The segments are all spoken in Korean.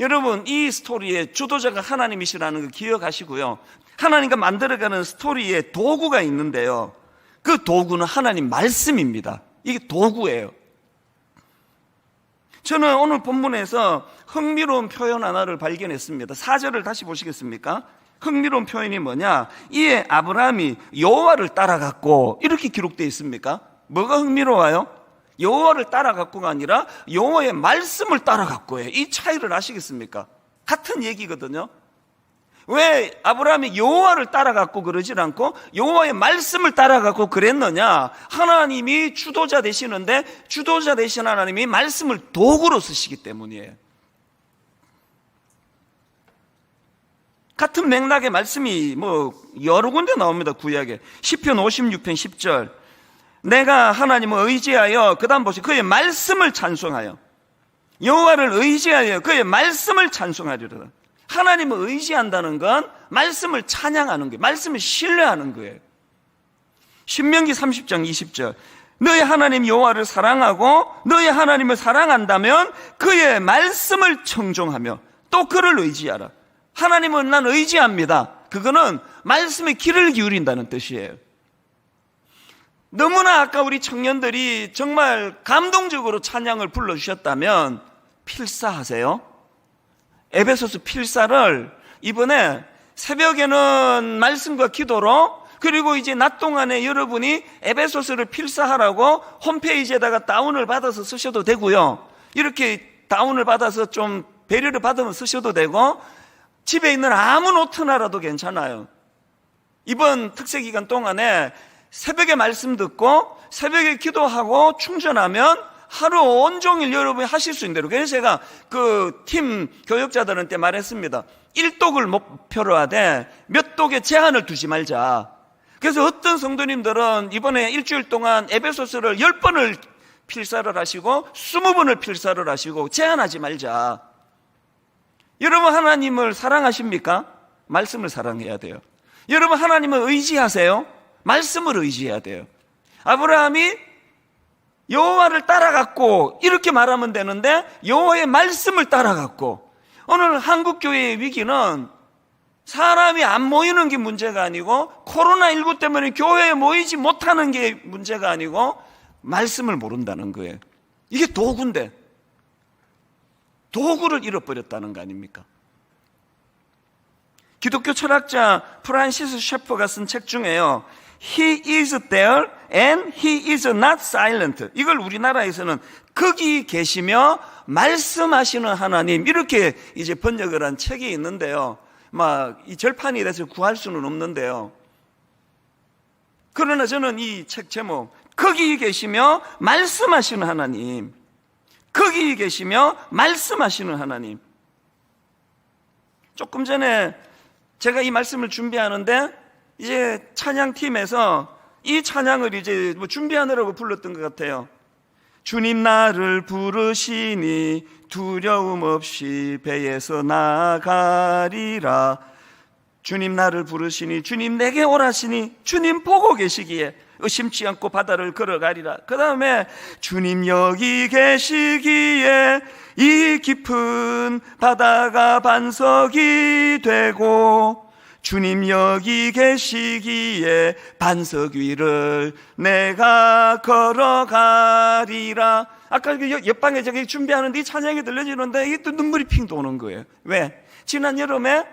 여러분, 이 스토리의 주도자가 하나님이시라는 거 기억하시고요. 하나님과 만들어가는 스토리에 도구가 있는데요, 그 도구는 하나님 말씀입니다. 이게 도구예요. 저는 오늘 본문에서 흥미로운 표현 하나를 발견했습니다. 4절을 다시 보시겠습니까? 흥미로운 표현이 뭐냐? 이에 아브라함이 여호와를 따라갔고, 이렇게 기록되어 있습니까? 뭐가 흥미로워요? 여호와를 따라갔고가 아니라 여호와의 말씀을 따라갔고예요. 이 차이를 아시겠습니까? 같은 얘기거든요. 왜 아브라함이 여호와를 따라갔고 그러질 않고 여호와의 말씀을 따라갔고 그랬느냐? 하나님이 주도자 되시는데 주도자 되신 하나님이 말씀을 도구로 쓰시기 때문이에요. 같은 맥락의 말씀이 여러 군데 나옵니다. 구약에. 시편 56편 10절. 내가 하나님을 의지하여, 그 다음 보시죠. 그의 말씀을 찬송하여, 여호와를 의지하여 그의 말씀을 찬송하리로다. 하나님을 의지한다는 건 말씀을 찬양하는 거예요. 말씀을 신뢰하는 거예요. 신명기 30장 20절. 너의 하나님 여호와를 사랑하고 너의 하나님을 사랑한다면 그의 말씀을 청종하며 또 그를 의지하라. 하나님은 난 의지합니다. 그거는 말씀에 귀를 기울인다는 뜻이에요. 너무나 아까 우리 청년들이 정말 감동적으로 찬양을 불러주셨다면 필사하세요. 에베소서 필사를 이번에 새벽에는 말씀과 기도로, 그리고 이제 낮 동안에 여러분이 에베소서를 필사하라고 홈페이지에다가 다운을 받아서 쓰셔도 되고요. 이렇게 다운을 받아서 좀 배려를 받으면 쓰셔도 되고, 집에 있는 아무 노트 하나라도 괜찮아요. 이번 특세 기간 동안에 새벽에 말씀 듣고 새벽에 기도하고 충전하면 하루 온종일 여러분이 하실 수 있는 대로. 그래서 제가 그 팀 교역자들한테 말했습니다. 1독을 목표로 하되 몇 독에 제한을 두지 말자. 그래서 어떤 성도님들은 이번에 일주일 동안 에베소서를 10번을 필사를 하시고 20번을 필사를 하시고 제한하지 말자. 여러분, 하나님을 사랑하십니까? 말씀을 사랑해야 돼요. 여러분, 하나님을 의지하세요? 말씀을 의지해야 돼요. 아브라함이 여호와를 따라갔고 이렇게 말하면 되는데 여호와의 말씀을 따라갔고, 오늘 한국교회의 위기는 사람이 안 모이는 게 문제가 아니고 코로나19 때문에 교회에 모이지 못하는 게 문제가 아니고 말씀을 모른다는 거예요. 이게 도구인데 도구를 잃어버렸다는 거 아닙니까? 기독교 철학자 프란시스 셰퍼가 쓴 책 중에요, He is there and He is not silent. 이걸 우리나라에서는 거기 계시며 말씀하시는 하나님, 이렇게 이제 번역을 한 책이 있는데요. 이 절판이 돼서 구할 수는 없는데요. 그러나 저는 이 책 제목, 거기 계시며 말씀하시는 하나님, 거기 계시며 말씀하시는 하나님. 조금 전에 제가 이 말씀을 준비하는데 이제 찬양팀에서 이 찬양을 이제 준비하느라고 불렀던 것 같아요. 주님 나를 부르시니 두려움 없이 배에서 나가리라. 주님 나를 부르시니, 주님 내게 오라시니, 주님 보고 계시기에 의심치 않고 바다를 걸어가리라. 그 다음에 주님 여기 계시기에 이 깊은 바다가 반석이 되고, 주님 여기 계시기에 반석 위를 내가 걸어가리라. 아까 옆방에 저기 준비하는데 이 찬양이 들려지는데 이게 또 눈물이 핑 도는 거예요. 왜? 지난 여름에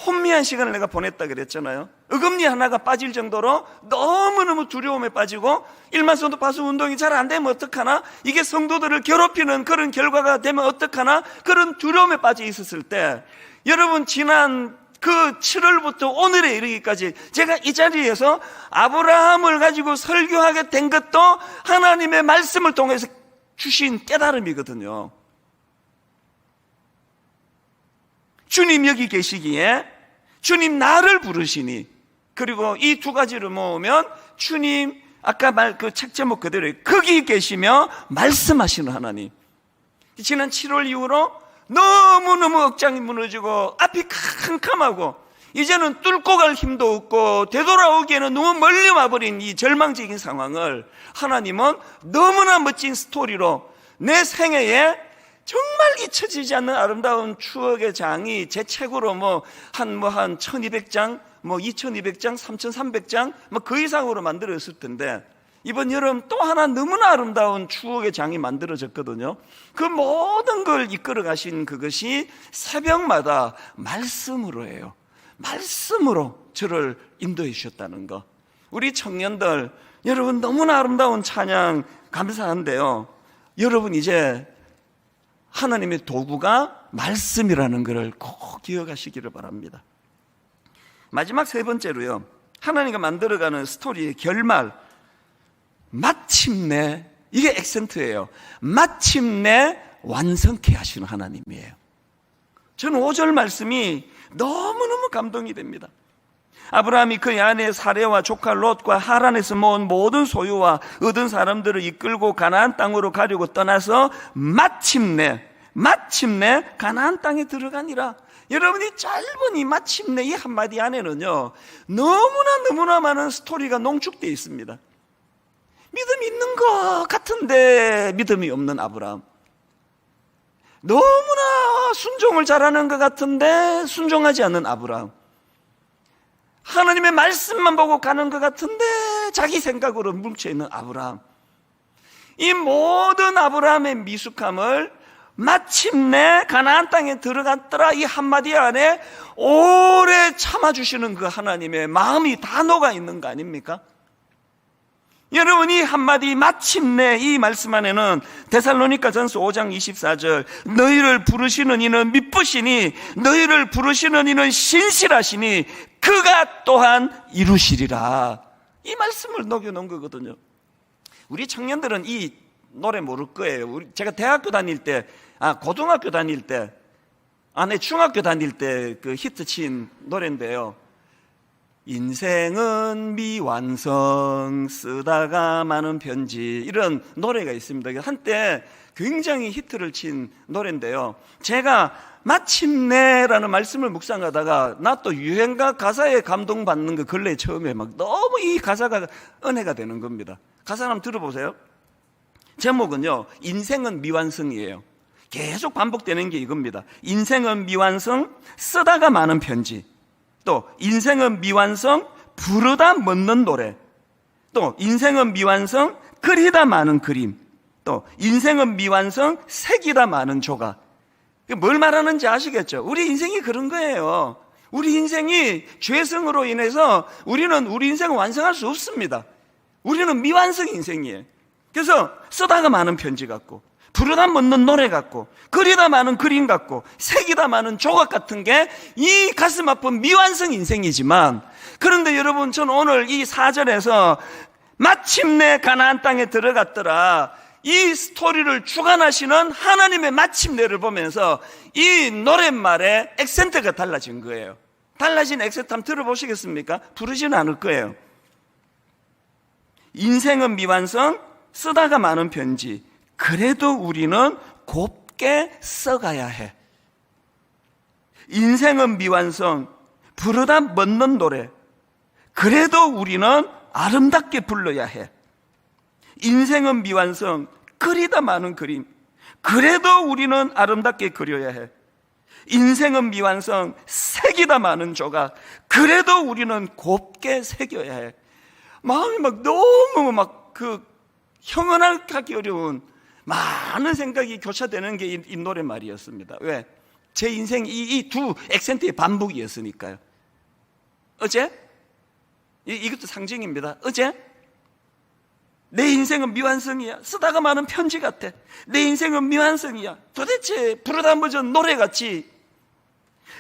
혼미한 시간을 내가 보냈다 그랬잖아요. 어금니 하나가 빠질 정도로 너무너무 두려움에 빠지고, 일만성도 파수 운동이 잘 안 되면 어떡하나, 이게 성도들을 괴롭히는 그런 결과가 되면 어떡하나, 그런 두려움에 빠져 있었을 때, 여러분, 지난 그 7월부터 오늘에 이르기까지 제가 이 자리에서 아브라함을 가지고 설교하게 된 것도 하나님의 말씀을 통해서 주신 깨달음이거든요. 주님 여기 계시기에, 주님 나를 부르시니, 그리고 이 두 가지를 모으면 주님, 아까 그 책 제목 그대로 거기 계시며 말씀하시는 하나님. 지난 7월 이후로 너무너무 억장이 무너지고 앞이 캄캄하고 이제는 뚫고 갈 힘도 없고 되돌아오기에는 너무 멀리 와버린 이 절망적인 상황을 하나님은 너무나 멋진 스토리로 내 생애에 정말 잊혀지지 않는 아름다운 추억의 장이 제 책으로 한 1200장, 2200장, 3300장, 그 이상으로 만들어졌을 텐데, 이번 여름 또 하나 너무나 아름다운 추억의 장이 만들어졌거든요. 그 모든 걸 이끌어 가신 그것이 새벽마다 말씀으로 해요. 말씀으로 저를 인도해 주셨다는 거. 우리 청년들, 여러분 너무나 아름다운 찬양 감사한데요. 여러분 이제 하나님의 도구가 말씀이라는 것을 꼭 기억하시기를 바랍니다. 마지막 세 번째로요, 하나님과 만들어가는 스토리의 결말, 마침내, 이게 액센트예요. 마침내 완성케 하시는 하나님이에요. 저는 5절 말씀이 너무너무 감동이 됩니다. 아브라함이 그의 아내 사레와 조카 롯과 하란에서 모은 모든 소유와 얻은 사람들을 이끌고 가나안 땅으로 가려고 떠나서 마침내 가나안 땅에 들어가니라. 여러분이 짧은 이 마침내 이 한마디 안에는요, 너무나 많은 스토리가 농축되어 있습니다. 믿음이 있는 것 같은데 믿음이 없는 아브라함, 너무나 순종을 잘하는 것 같은데 순종하지 않는 아브라함, 하나님의 말씀만 보고 가는 것 같은데 자기 생각으로 뭉쳐있는 아브라함, 이 모든 아브라함의 미숙함을 마침내 가나안 땅에 들어갔더라 이 한마디 안에 오래 참아주시는 그 하나님의 마음이 다 녹아있는 거 아닙니까? 여러분이 한마디 마침내 이 말씀 안에는 데살로니가전서 5장 24절 너희를 부르시는 이는 미쁘시니 너희를 부르시는 이는 신실하시니 그가 또한 이루시리라, 이 말씀을 녹여놓은 거거든요. 우리 청년들은 이 노래 모를 거예요. 제가 대학교 다닐 때, 고등학교 다닐 때, 중학교 다닐 때 그 히트친 노래인데요. 인생은 미완성 쓰다가 많은 편지, 이런 노래가 있습니다. 한때 굉장히 히트를 친 노래인데요. 제가 마침내라는 말씀을 묵상하다가 나 또 유행가 가사에 감동받는 거 근래 처음에 너무 이 가사가 은혜가 되는 겁니다. 가사 한번 들어보세요. 제목은요, 인생은 미완성이에요. 계속 반복되는 게 이겁니다. 인생은 미완성 쓰다가 많은 편지, 또 인생은 미완성 부르다 멎는 노래, 또 인생은 미완성 그리다 많은 그림, 또 인생은 미완성 색이다 많은 조각. 뭘 말하는지 아시겠죠? 우리 인생이 그런 거예요. 우리 인생이 죄성으로 인해서 우리는 우리 인생을 완성할 수 없습니다. 우리는 미완성 인생이에요. 그래서 쓰다가 많은 편지 같고, 부르다 멎는 노래 같고, 그리다 많은 그림 같고, 색이다 많은 조각 같은 게 이 가슴 아픈 미완성 인생이지만, 그런데 여러분, 저는 오늘 이 4절에서 마침내 가나안 땅에 들어갔더라 이 스토리를 주관하시는 하나님의 마침내를 보면서 이 노랫말의 액센트가 달라진 거예요. 달라진 액센트 한번 들어보시겠습니까? 부르지는 않을 거예요. 인생은 미완성 쓰다가 많은 편지, 그래도 우리는 곱게 써가야 해. 인생은 미완성 부르다 멎는 노래, 그래도 우리는 아름답게 불러야 해. 인생은 미완성 그리다 많은 그림, 그래도 우리는 아름답게 그려야 해. 인생은 미완성 색이다 많은 조각, 그래도 우리는 곱게 새겨야 해. 마음이 너무 형언하기 어려운 많은 생각이 교차되는 게 이 노랫말이었습니다. 왜? 제 인생 이 두 액센트의 반복이었으니까요. 어제? 이것도 상징입니다. 어제? 내 인생은 미완성이야. 쓰다가 많은 편지 같아. 내 인생은 미완성이야. 도대체 부르다 멎은 노래같이.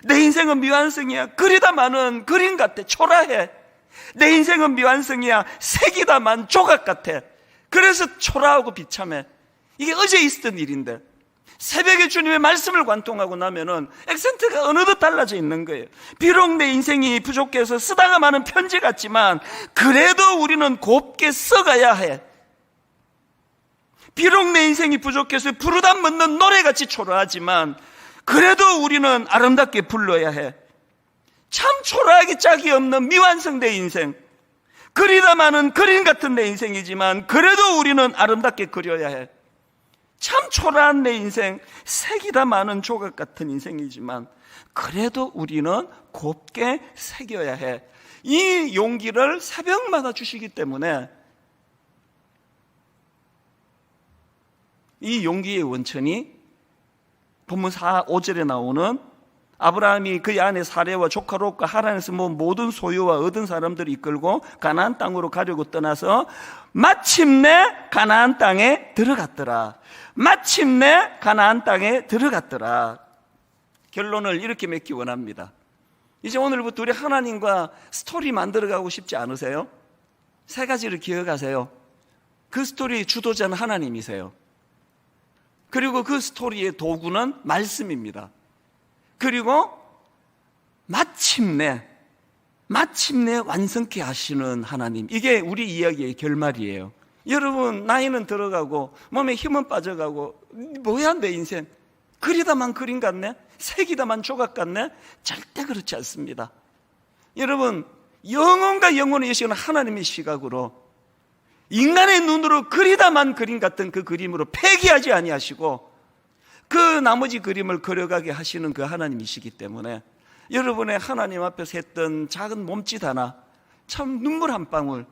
내 인생은 미완성이야. 그리다 많은 그림 같아. 초라해. 내 인생은 미완성이야. 색이다 많은 조각 같아. 그래서 초라하고 비참해. 이게 어제 있었던 일인데 새벽에 주님의 말씀을 관통하고 나면은 액센트가 어느덧 달라져 있는 거예요. 비록 내 인생이 부족해서 쓰다가 많은 편지 같지만 그래도 우리는 곱게 써가야 해. 비록 내 인생이 부족해서 부르다 멎는 노래같이 초라하지만 그래도 우리는 아름답게 불러야 해. 참 초라하기 짝이 없는 미완성 내 인생, 그리다 많은 그림 같은 내 인생이지만 그래도 우리는 아름답게 그려야 해. 참 초라한 내 인생, 색이다 많은 조각 같은 인생이지만 그래도 우리는 곱게 새겨야 해. 이 용기를 새벽마다 주시기 때문에 이 용기의 원천이 본문 5절에 나오는 아브라함이 그의 아내 사레와 조카 롯과 하란에서 모든 소유와 얻은 사람들을 이끌고 가나안 땅으로 가려고 떠나서 마침내 가나안 땅에 들어갔더라. 마침내 가나안 땅에 들어갔더라. 결론을 이렇게 맺기 원합니다. 이제 오늘부터 우리 하나님과 스토리 만들어가고 싶지 않으세요? 세 가지를 기억하세요. 그 스토리의 주도자는 하나님이세요. 그리고 그 스토리의 도구는 말씀입니다. 그리고 마침내 완성케 하시는 하나님. 이게 우리 이야기의 결말이에요. 여러분, 나이는 들어가고 몸에 힘은 빠져가고 뭐야 내 인생, 그리다만 그림 같네, 색이다만 조각 같네. 절대 그렇지 않습니다. 여러분, 영혼과 영혼의 여시는 하나님의 시각으로 인간의 눈으로 그리다만 그림 같은 그 그림으로 폐기하지 아니하시고 그 나머지 그림을 그려가게 하시는 그 하나님이시기 때문에 여러분의 하나님 앞에서 했던 작은 몸짓 하나, 참 눈물 한 방울,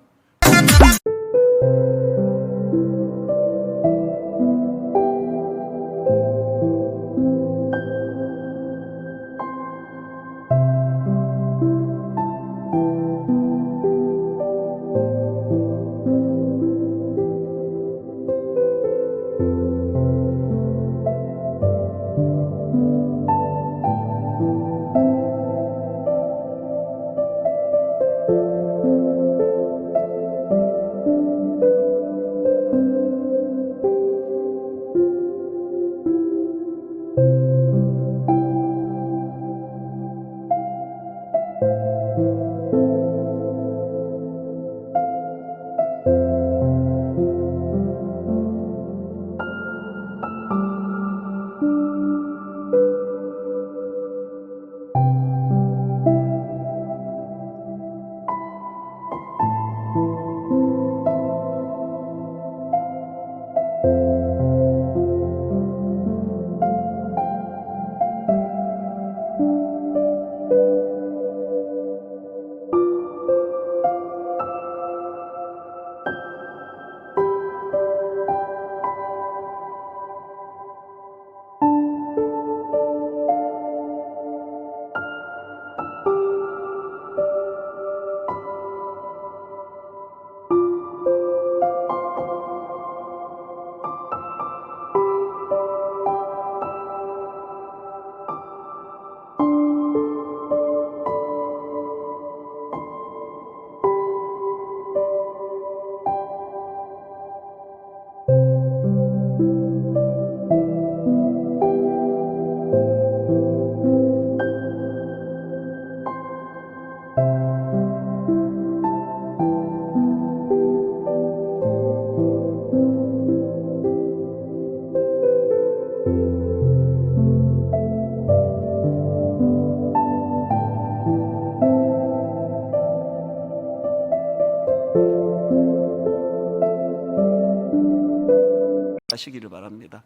하시기를 바랍니다.